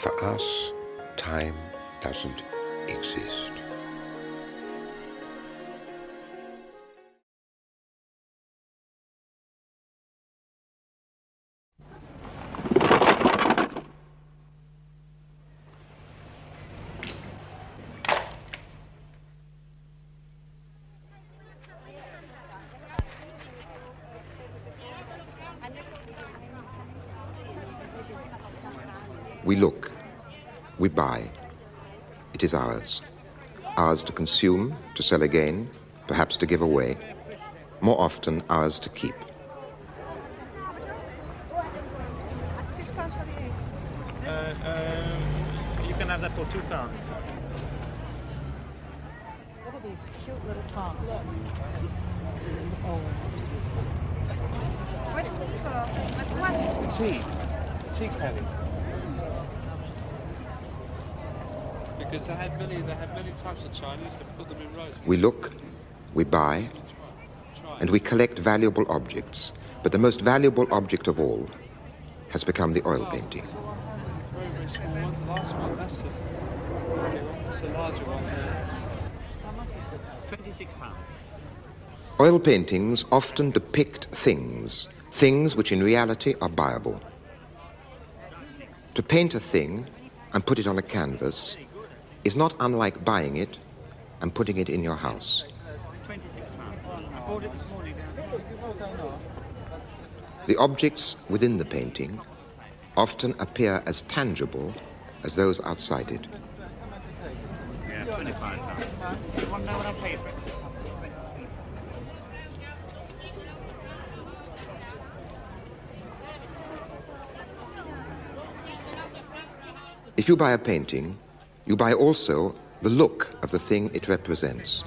For us, time doesn't exist. We look, we buy. It is ours. Ours to consume, to sell again, perhaps to give away. More often, ours to keep. You can have that for £2. Look at these cute little tongs. Oh. Tea caddy. Because they had many types of Chinese that put them in rows. We look, we buy, and we collect valuable objects. But the most valuable object of all has become the oil painting. Very, very small one. The last one, that's a larger one. £26. Oil paintings often depict things which in reality are buyable. To paint a thing and put it on a canvas is not unlike buying it and putting it in your house. £26. I bought it this morning. The objects within the painting often appear as tangible as those outside it. Yeah, £25. You want to know what I'm paying for it? If you buy a painting, you buy also the look of the thing it represents.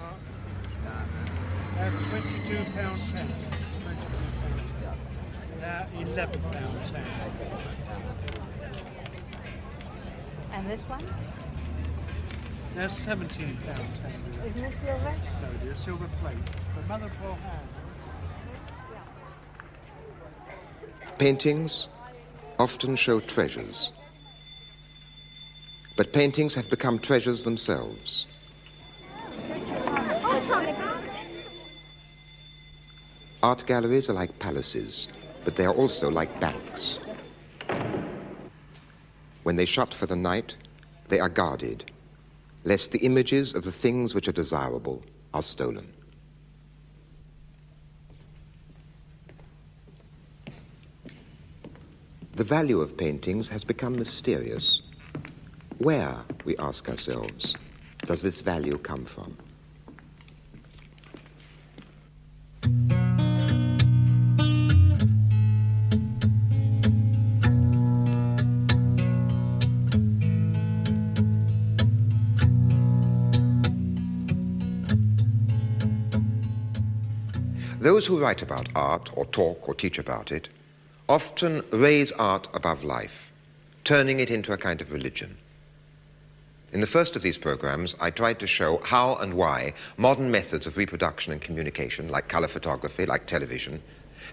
£22.10. Now £11.10. And this one? That's £17.10. Isn't this silver? No, it is silver plate. The mother of all hand. Paintings often show treasures. But paintings have become treasures themselves. Art galleries are like palaces, but they are also like banks. When they shut for the night, they are guarded, lest the images of the things which are desirable are stolen. The value of paintings has become mysterious. Where, we ask ourselves, does this value come from? Those who write about art, or talk or teach about it, often raise art above life, turning it into a kind of religion. In the first of these programs, I tried to show how and why modern methods of reproduction and communication, like color photography, like television,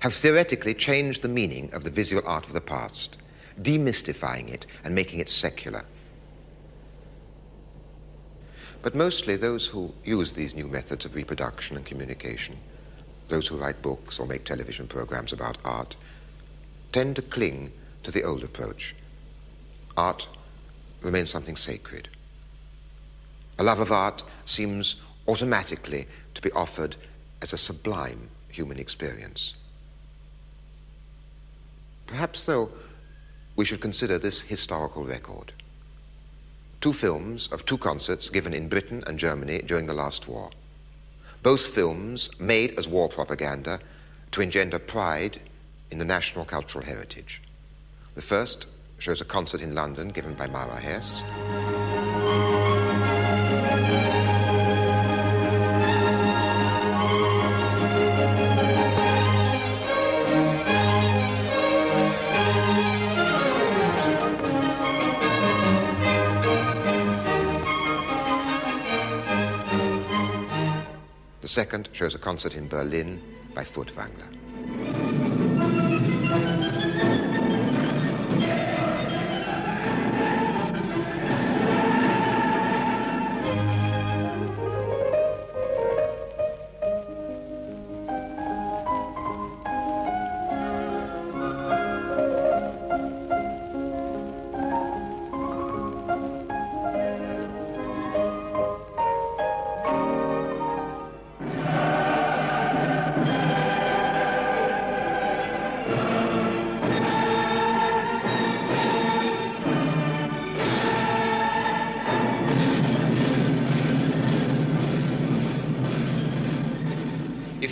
have theoretically changed the meaning of the visual art of the past, demystifying it and making it secular. But mostly those who use these new methods of reproduction and communication, those who write books or make television programs about art, tend to cling to the old approach. Art remains something sacred. A love of art seems automatically to be offered as a sublime human experience. Perhaps, though, we should consider this historical record. 2 films of 2 concerts given in Britain and Germany during the last war. Both films made as war propaganda to engender pride in the national cultural heritage. The first shows a concert in London given by Mara Hess. The second shows a concert in Berlin by Furtwängler.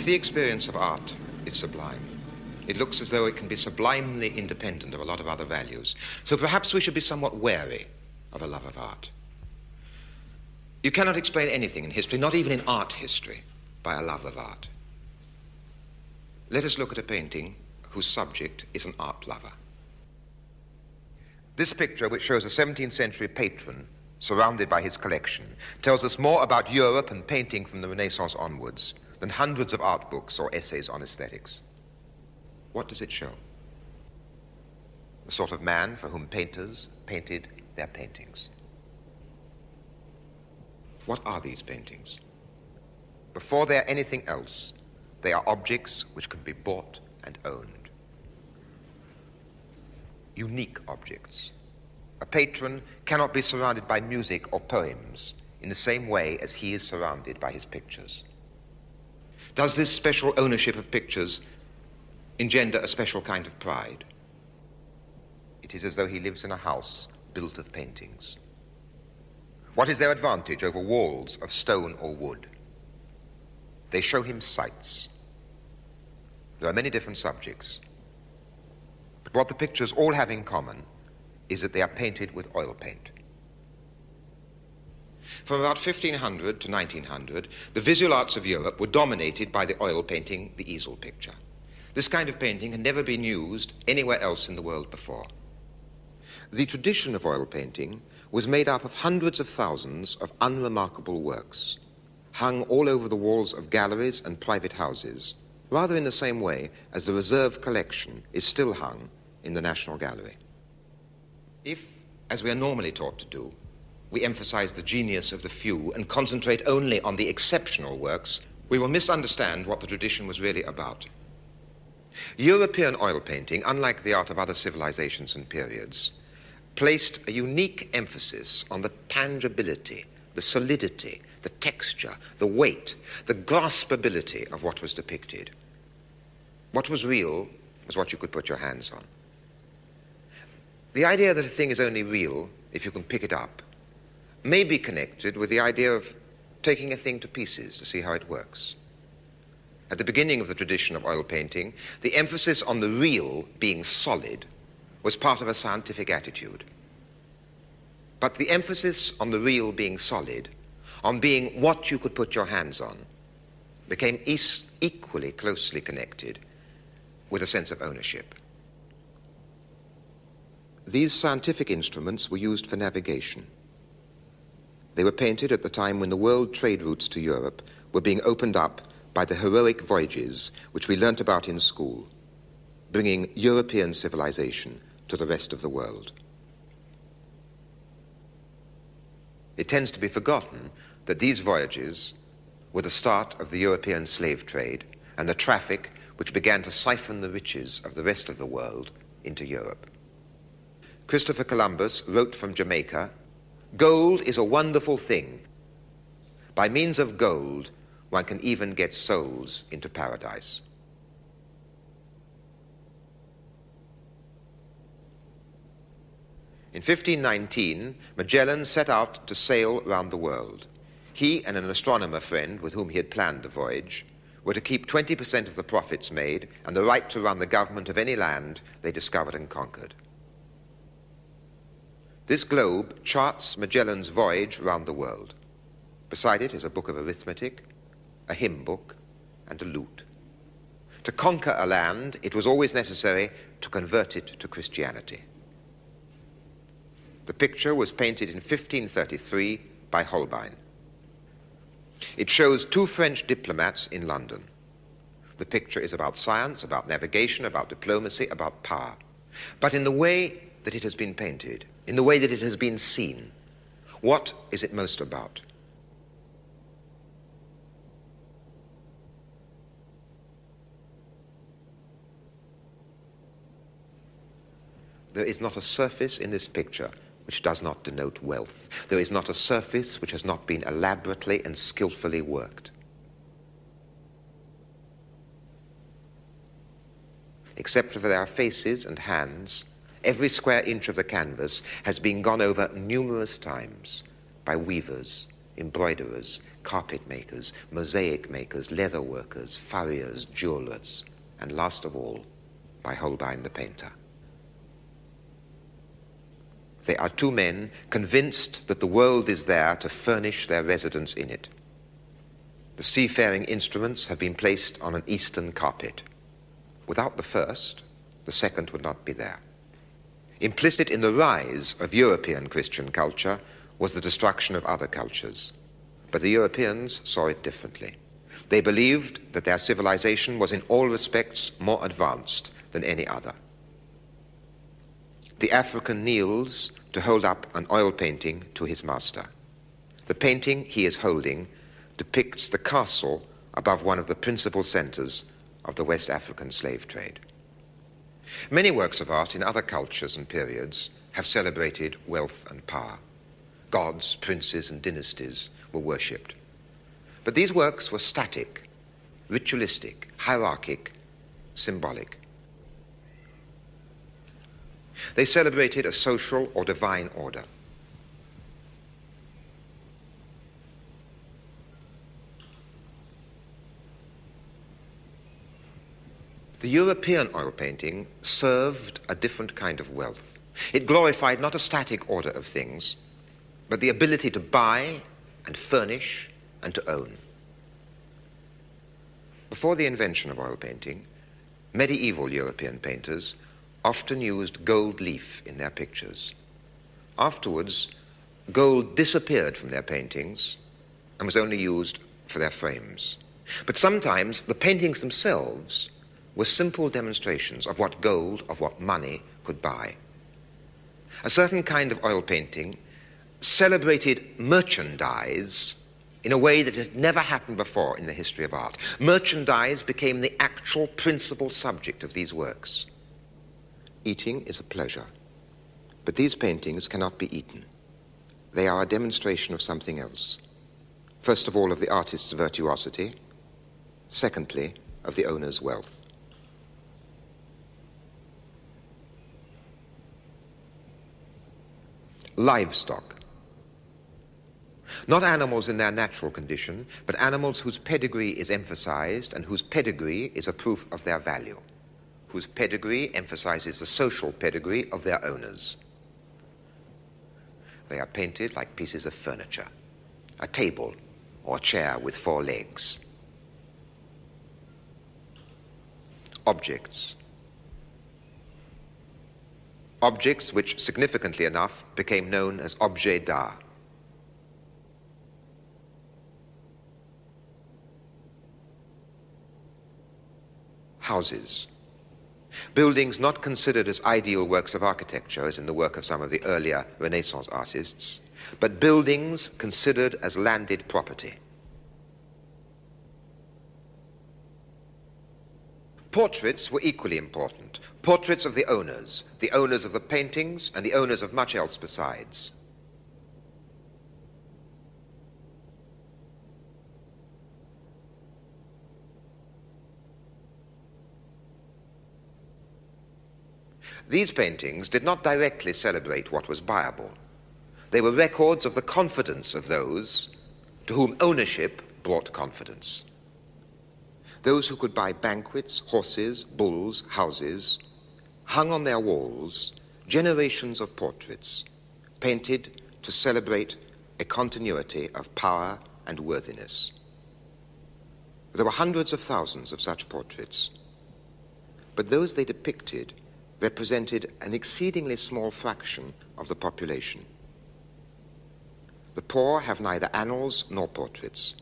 If the experience of art is sublime, it looks as though it can be sublimely independent of a lot of other values. So perhaps we should be somewhat wary of a love of art. You cannot explain anything in history, not even in art history, by a love of art. Let us look at a painting whose subject is an art lover. This picture, which shows a 17th century patron surrounded by his collection, tells us more about Europe and painting from the Renaissance onwards than hundreds of art books or essays on aesthetics. What does it show? The sort of man for whom painters painted their paintings. What are these paintings? Before they're anything else, they are objects which can be bought and owned. Unique objects. A patron cannot be surrounded by music or poems in the same way as he is surrounded by his pictures. Does this special ownership of pictures engender a special kind of pride? It is as though he lives in a house built of paintings. What is their advantage over walls of stone or wood? They show him sights. There are many different subjects. But what the pictures all have in common is that they are painted with oil paint. From about 1500 to 1900, the visual arts of Europe were dominated by the oil painting, the easel picture. This kind of painting had never been used anywhere else in the world before. The tradition of oil painting was made up of hundreds of thousands of unremarkable works, hung all over the walls of galleries and private houses, rather in the same way as the reserve collection is still hung in the National Gallery. If, as we are normally taught to do, we emphasize the genius of the few and concentrate only on the exceptional works, we will misunderstand what the tradition was really about. European oil painting, unlike the art of other civilizations and periods, placed a unique emphasis on the tangibility, the solidity, the texture, the weight, the graspability of what was depicted. What was real was what you could put your hands on. The idea that a thing is only real if you can pick it up may be connected with the idea of taking a thing to pieces to see how it works. At the beginning of the tradition of oil painting, the emphasis on the real being solid was part of a scientific attitude. But the emphasis on the real being solid, on being what you could put your hands on, became equally closely connected with a sense of ownership. These scientific instruments were used for navigation. They were painted at the time when the world trade routes to Europe were being opened up by the heroic voyages which we learnt about in school, bringing European civilization to the rest of the world. It tends to be forgotten that these voyages were the start of the European slave trade and the traffic which began to siphon the riches of the rest of the world into Europe. Christopher Columbus wrote from Jamaica, "Gold is a wonderful thing. By means of gold, one can even get souls into paradise." In 1519, Magellan set out to sail round the world. He and an astronomer friend with whom he had planned the voyage were to keep 20% of the profits made and the right to run the government of any land they discovered and conquered. This globe charts Magellan's voyage round the world. Beside it is a book of arithmetic, a hymn book, and a lute. To conquer a land, it was always necessary to convert it to Christianity. The picture was painted in 1533 by Holbein. It shows two French diplomats in London. The picture is about science, about navigation, about diplomacy, about power. But in the way that it has been painted, in the way that it has been seen, what is it most about? There is not a surface in this picture which does not denote wealth. There is not a surface which has not been elaborately and skillfully worked. Except for their faces and hands, every square inch of the canvas has been gone over numerous times by weavers, embroiderers, carpet makers, mosaic makers, leather workers, furriers, jewelers, and last of all, by Holbein the painter. They are two men convinced that the world is there to furnish their residence in it. The seafaring instruments have been placed on an eastern carpet. Without the first, the second would not be there. Implicit in the rise of European Christian culture was the destruction of other cultures. But the Europeans saw it differently. They believed that their civilization was in all respects more advanced than any other. The African kneels to hold up an oil painting to his master. The painting he is holding depicts the castle above one of the principal centers of the West African slave trade. Many works of art in other cultures and periods have celebrated wealth and power. Gods, princes, and dynasties were worshipped. But these works were static, ritualistic, hierarchic, symbolic. They celebrated a social or divine order. The European oil painting served a different kind of wealth. It glorified not a static order of things, but the ability to buy and furnish and to own. Before the invention of oil painting, medieval European painters often used gold leaf in their pictures. Afterwards, gold disappeared from their paintings and was only used for their frames. But sometimes the paintings themselves were simple demonstrations of what gold, of what money could buy. A certain kind of oil painting celebrated merchandise in a way that had never happened before in the history of art. Merchandise became the actual principal subject of these works. Eating is a pleasure, but these paintings cannot be eaten. They are a demonstration of something else. First of all, of the artist's virtuosity. Secondly, of the owner's wealth. Livestock. Not animals in their natural condition, but animals whose pedigree is emphasized and whose pedigree is a proof of their value, whose pedigree emphasizes the social pedigree of their owners. They are painted like pieces of furniture, a table or chair with 4 legs. Objects. Objects which, significantly enough, became known as objets d'art. Houses. Buildings not considered as ideal works of architecture, as in the work of some of the earlier Renaissance artists, but buildings considered as landed property. Portraits were equally important. Portraits of the owners of the paintings, and the owners of much else besides. These paintings did not directly celebrate what was buyable. They were records of the confidence of those to whom ownership brought confidence. Those who could buy banquets, horses, bulls, houses, hung on their walls generations of portraits, painted to celebrate a continuity of power and worthiness. There were hundreds of thousands of such portraits, but those they depicted represented an exceedingly small fraction of the population. The poor have neither annals nor portraits.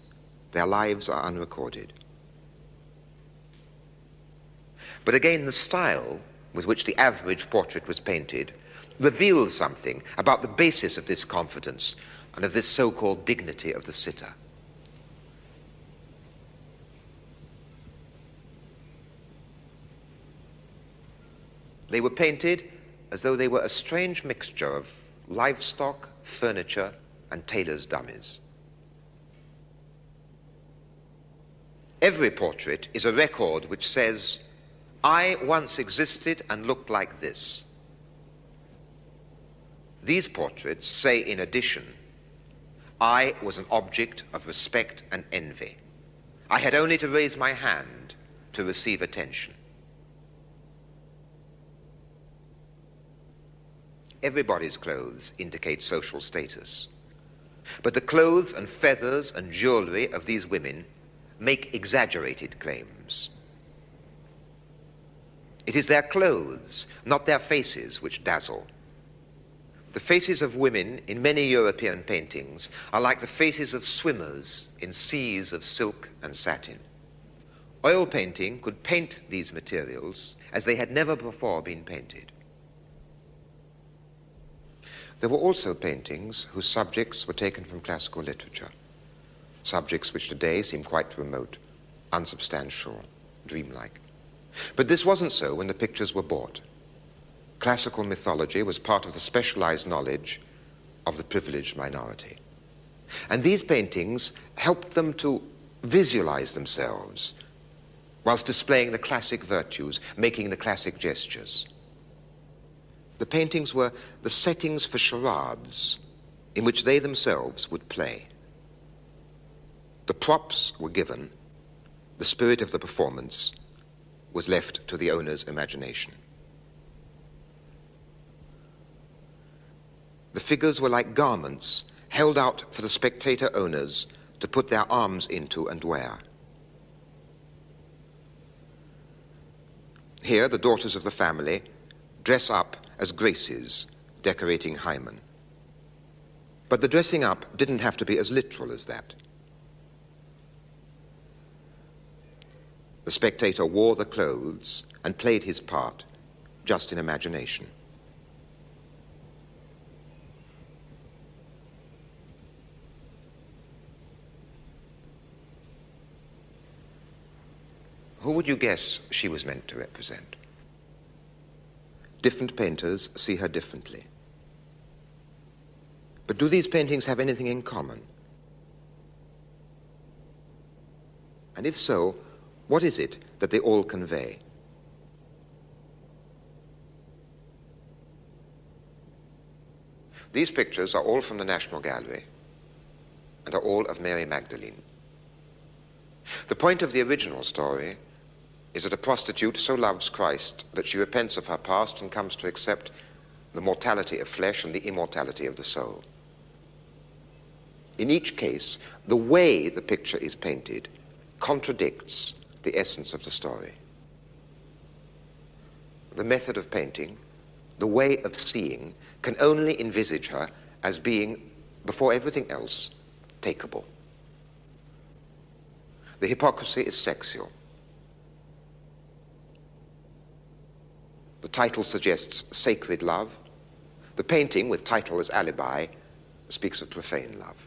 Their lives are unrecorded. But again, the style with which the average portrait was painted reveals something about the basis of this confidence and of this so-called dignity of the sitter. They were painted as though they were a strange mixture of livestock, furniture, and tailor's dummies. Every portrait is a record which says, I once existed and looked like this. These portraits say, in addition, I was an object of respect and envy. I had only to raise my hand to receive attention. Everybody's clothes indicate social status. But the clothes and feathers and jewelry of these women make exaggerated claims. It is their clothes, not their faces, which dazzle. The faces of women in many European paintings are like the faces of swimmers in seas of silk and satin. Oil painting could paint these materials as they had never before been painted. There were also paintings whose subjects were taken from classical literature, subjects which today seem quite remote, unsubstantial, dreamlike. But this wasn't so when the pictures were bought. Classical mythology was part of the specialized knowledge of the privileged minority. And these paintings helped them to visualize themselves whilst displaying the classic virtues, making the classic gestures. The paintings were the settings for charades in which they themselves would play. The props were given, the spirit of the performance was left to the owner's imagination. The figures were like garments held out for the spectator owners to put their arms into and wear. Here, the daughters of the family dress up as graces decorating Hymen. But the dressing up didn't have to be as literal as that. The spectator wore the clothes and played his part just in imagination. Who would you guess she was meant to represent? Different painters see her differently. But do these paintings have anything in common? And if so, what is it that they all convey? These pictures are all from the National Gallery and are all of Mary Magdalene. The point of the original story is that a prostitute so loves Christ that she repents of her past and comes to accept the mortality of flesh and the immortality of the soul. In each case, the way the picture is painted contradicts the essence of the story. The method of painting, the way of seeing, can only envisage her as being, before everything else, takeable. The hypocrisy is sexual. The title suggests sacred love. The painting, with title as alibi, speaks of profane love.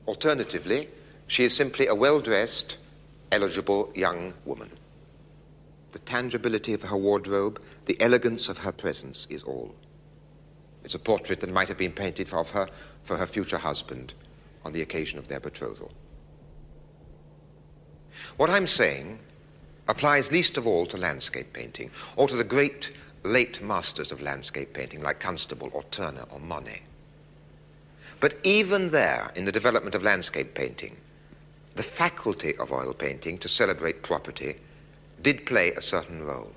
Alternatively, she is simply a well-dressed, eligible young woman. The tangibility of her wardrobe, the elegance of her presence is all. It's a portrait that might have been painted of her for her future husband on the occasion of their betrothal. What I'm saying applies least of all to landscape painting, or to the great late masters of landscape painting like Constable or Turner or Monet. But even there, in the development of landscape painting, the faculty of oil painting to celebrate property did play a certain role.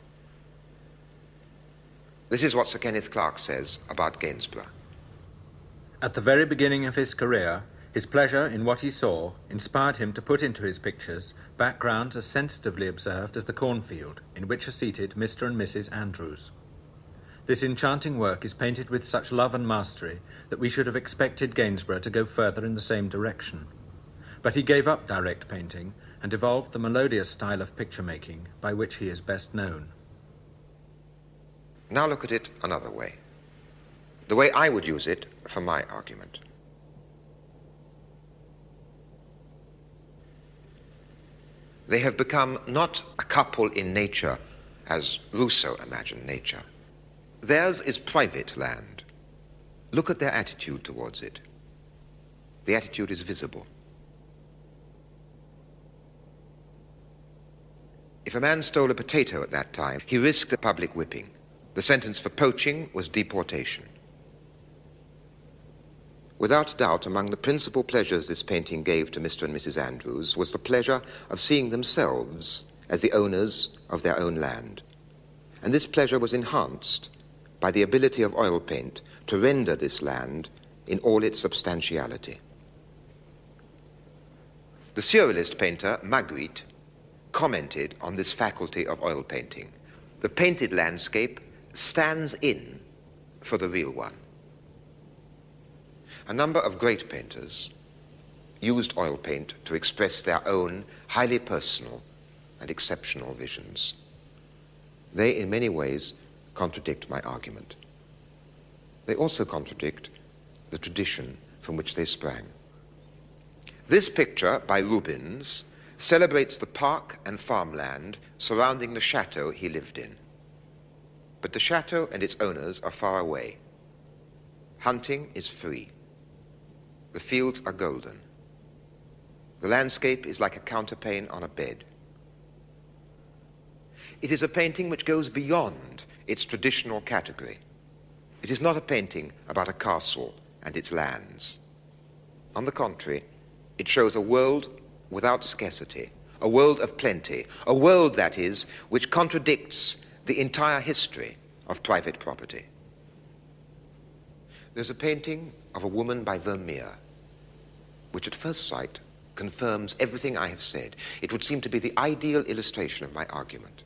This is what Sir Kenneth Clark says about Gainsborough. At the very beginning of his career, his pleasure in what he saw inspired him to put into his pictures backgrounds as sensitively observed as the cornfield in which are seated Mr. and Mrs. Andrews. This enchanting work is painted with such love and mastery that we should have expected Gainsborough to go further in the same direction. But he gave up direct painting and evolved the melodious style of picture-making by which he is best known. Now look at it another way, the way I would use it for my argument. They have become not a couple in nature as Rousseau imagined nature. Theirs is private land. Look at their attitude towards it. The attitude is visible. If a man stole a potato at that time, he risked a public whipping. The sentence for poaching was deportation. Without doubt, among the principal pleasures this painting gave to Mr. and Mrs. Andrews was the pleasure of seeing themselves as the owners of their own land. And this pleasure was enhanced by the ability of oil paint to render this land in all its substantiality. The surrealist painter Magritte commented on this faculty of oil painting. The painted landscape stands in for the real one. A number of great painters used oil paint to express their own highly personal and exceptional visions. They, in many ways, contradict my argument. They also contradict the tradition from which they sprang. This picture by Rubens celebrates the park and farmland surrounding the chateau he lived in. But the chateau and its owners are far away. Hunting is free. The fields are golden. The landscape is like a counterpane on a bed. It is a painting which goes beyond its traditional category. It is not a painting about a castle and its lands. On the contrary, it shows a world without scarcity, a world of plenty, a world, that is, which contradicts the entire history of private property. There's a painting of a woman by Vermeer, which at first sight confirms everything I have said. It would seem to be the ideal illustration of my argument.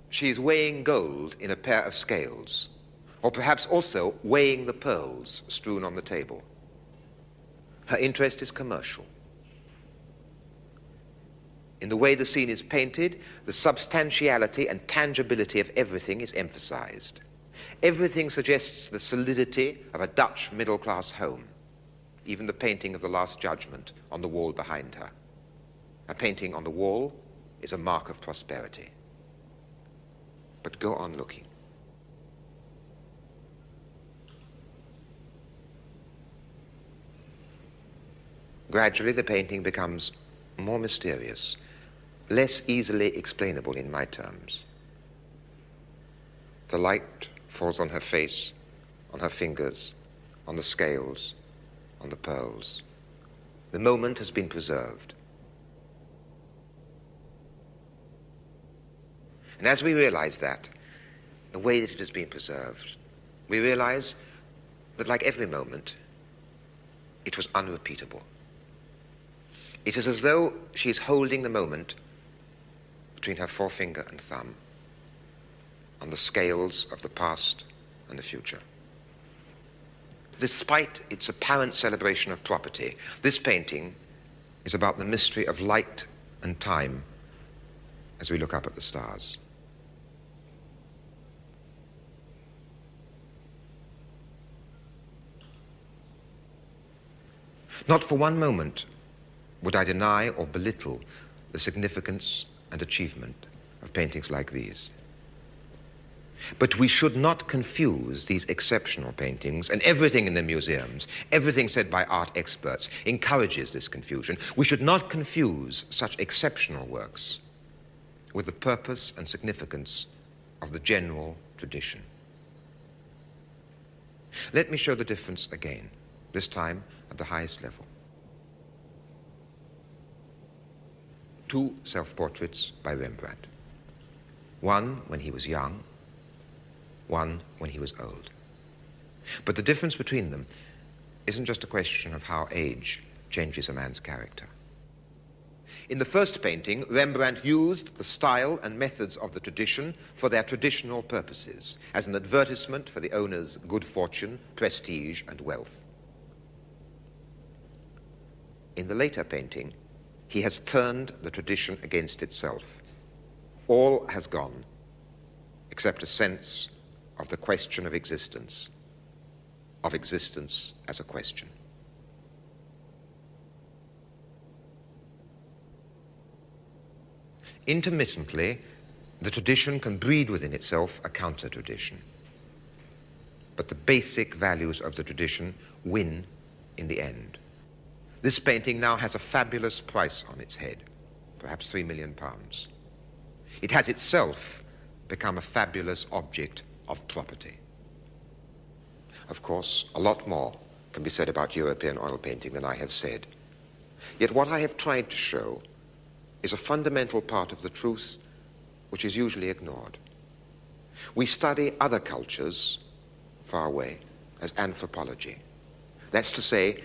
She is weighing gold in a pair of scales, or perhaps also weighing the pearls strewn on the table. Her interest is commercial. In the way the scene is painted, the substantiality and tangibility of everything is emphasized. Everything suggests the solidity of a Dutch middle-class home, even the painting of the Last Judgment on the wall behind her. A painting on the wall is a mark of prosperity. But go on looking. Gradually, the painting becomes more mysterious, less easily explainable in my terms. The light falls on her face, on her fingers, on the scales, on the pearls. The moment has been preserved. And as we realize that, the way that it has been preserved, we realize that, like every moment, it was unrepeatable. It is as though she is holding the moment between her forefinger and thumb on the scales of the past and the future. Despite its apparent celebration of property, this painting is about the mystery of light and time as we look up at the stars. Not for one moment would I deny or belittle the significance and achievement of paintings like these. But we should not confuse these exceptional paintings, and everything in the museums, everything said by art experts, encourages this confusion. We should not confuse such exceptional works with the purpose and significance of the general tradition. Let me show the difference again, this time at the highest level. Two self-portraits by Rembrandt. One when he was young, one when he was old. But the difference between them isn't just a question of how age changes a man's character. In the first painting, Rembrandt used the style and methods of the tradition for their traditional purposes, as an advertisement for the owner's good fortune, prestige, and wealth. In the later painting, he has turned the tradition against itself. All has gone, except a sense of the question of existence as a question. Intermittently, the tradition can breed within itself a counter-tradition. But the basic values of the tradition win in the end. This painting now has a fabulous price on its head, perhaps £3 million. It has itself become a fabulous object of property. Of course, a lot more can be said about European oil painting than I have said. Yet what I have tried to show is a fundamental part of the truth which is usually ignored. We study other cultures far away as anthropology. That's to say,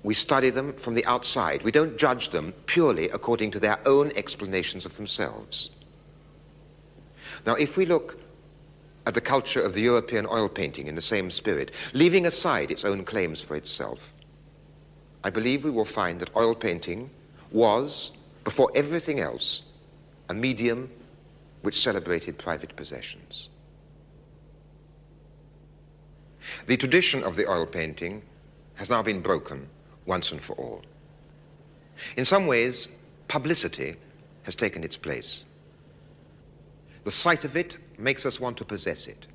we study them from the outside. We don't judge them purely according to their own explanations of themselves. Now, if we look at the culture of the European oil painting in the same spirit, leaving aside its own claims for itself, I believe we will find that oil painting was, before everything else, a medium which celebrated private possessions. The tradition of the oil painting has now been broken once and for all. In some ways, publicity has taken its place. The sight of it makes us want to possess it.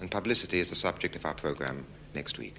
And publicity is the subject of our program next week.